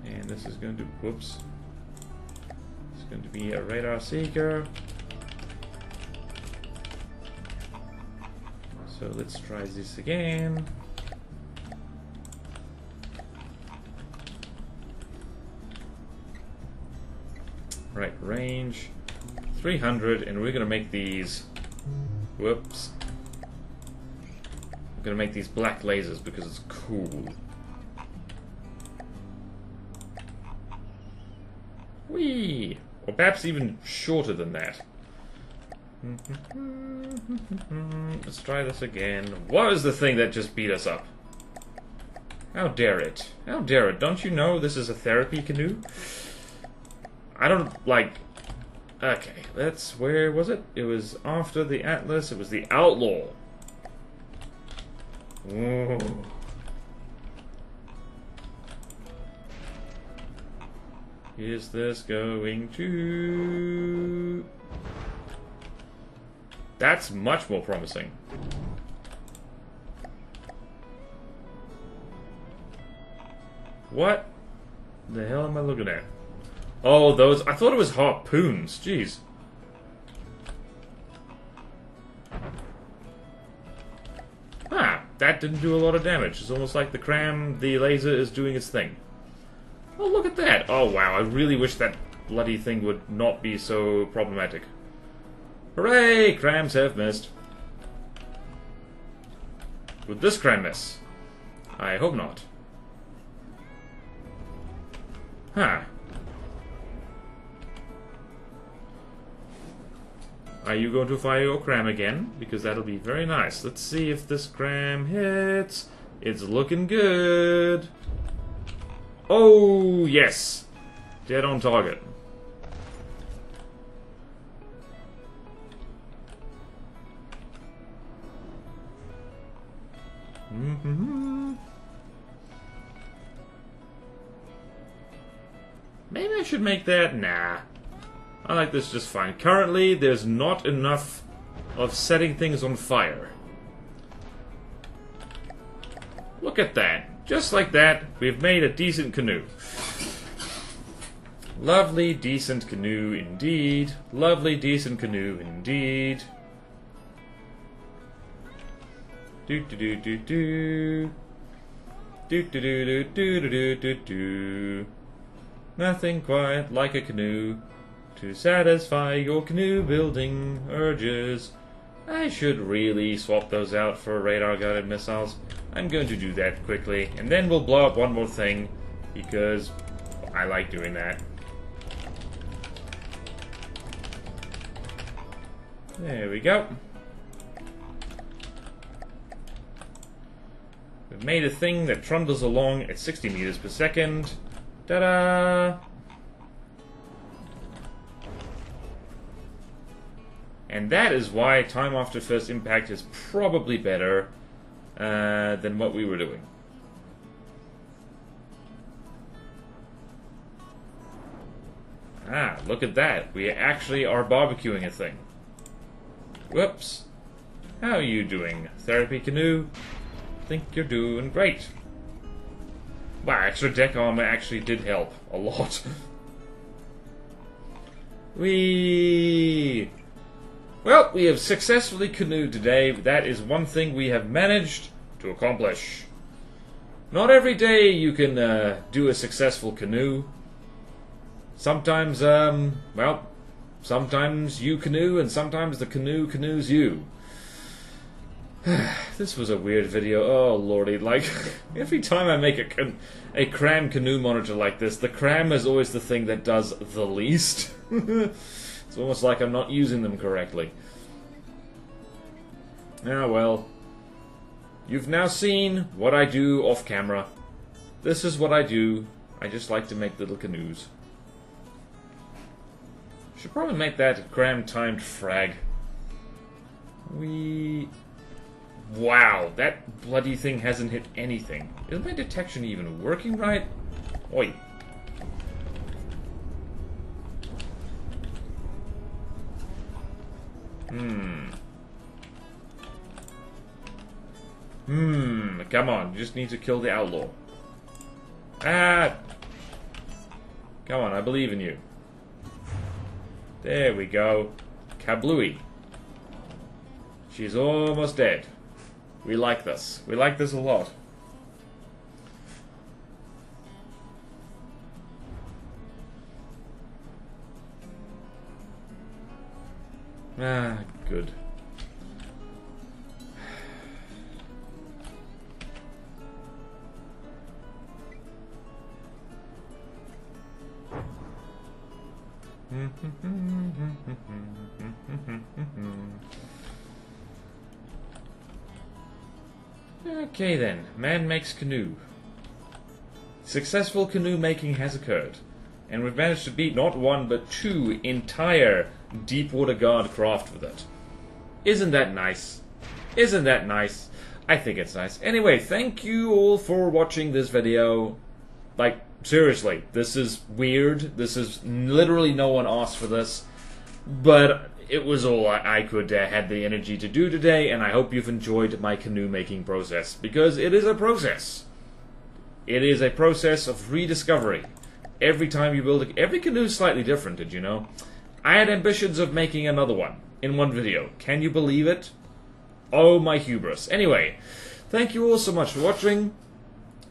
And this is going to, whoops. It's going to be a radar seeker. So let's try this again. Right, range 300, and we're going to make these, whoops. I'm going to make these black lasers because it's cool. Whee! Or perhaps even shorter than that. Let's try this again. What is the thing that just beat us up? How dare it? How dare it? Don't you know this is a therapy canoe? I don't like... Okay, that's... Where was it? It was after the Atlas. It was the Outlaw. Ooh. Is this going to... That's much more promising. What the hell am I looking at? Oh, those... I thought it was harpoons. Jeez. Ah, that didn't do a lot of damage. It's almost like the laser is doing its thing. Oh, look at that. Oh, wow. I really wish that bloody thing would not be so problematic. Hooray! Crams have missed. Would this cram miss? I hope not. Huh. Are you going to fire your cram again? Because that'll be very nice. Let's see if this cram hits. It's looking good. Oh, yes. Dead on target. Maybe I should make that? Nah. I like this just fine. Currently, there's not enough of setting things on fire. Look at that. Just like that, we've made a decent canoe. Lovely, decent canoe indeed. Lovely, decent canoe indeed. Do do do do do. Do do do do do do do do. Nothing quite like a canoe to satisfy your canoe building urges. I should really swap those out for radar-guided missiles. I'm going to do that quickly, and then we'll blow up one more thing, because I like doing that. There we go. We've made a thing that trundles along at 60 meters per second. Ta-da! And that is why time after first impact is probably better than what we were doing. Ah, look at that. We actually are barbecuing a thing. Whoops. How are you doing, Therapy Canoe? Think you're doing great. Wow, extra deck armor actually did help a lot. Whee! Well, we have successfully canoed today. That is one thing we have managed to accomplish. Not every day you can do a successful canoe. Sometimes, well, Sometimes you canoe, and sometimes the canoe canoes you. This was a weird video. Oh lordy, like, every time I make a cram canoe monitor like this, the cram is always the thing that does the least. It's almost like I'm not using them correctly. Ah well. You've now seen what I do off camera. This is what I do. I just like to make little canoes. Should probably make that cram-timed frag. Wow, that bloody thing hasn't hit anything. Is my detection even working right? Oi. Come on, you just need to kill the outlaw. Ah! Come on, I believe in you. There we go. Kablooey. She's almost dead. We like this. We like this a lot. Ah, good. Okay then, man makes canoe. Successful canoe making has occurred, and we've managed to beat not one but two entire Deepwater Guard craft with it. Isn't that nice? Isn't that nice? I think it's nice. Anyway, thank you all for watching this video. Like, seriously, this is weird. This is literally no one asked for this, but it was all I could had the energy to do today, and I hope you've enjoyed my canoe making process, because it is a process. It is a process of rediscovery. Every time you build every canoe is slightly different, did you know? I had ambitions of making another one in one video. Can you believe it? Oh my hubris. Anyway, thank you all so much for watching.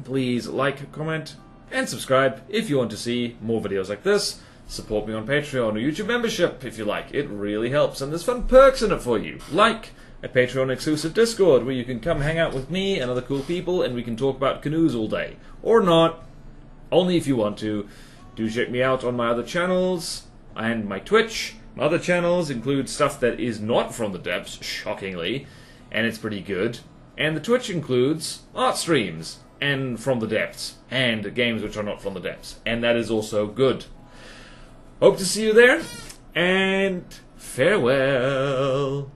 Please like, comment, and subscribe if you want to see more videos like this. Support me on Patreon or YouTube membership if you like. It really helps, and there's fun perks in it for you. Like a Patreon exclusive Discord where you can come hang out with me and other cool people and we can talk about canoes all day. Or not. Only if you want to. Do check me out on my other channels and my Twitch. My other channels include stuff that is not from the depths, shockingly, and it's pretty good. And the Twitch includes art streams and from the depths, and games which are not from the depths, and that is also good. Hope to see you there, and farewell.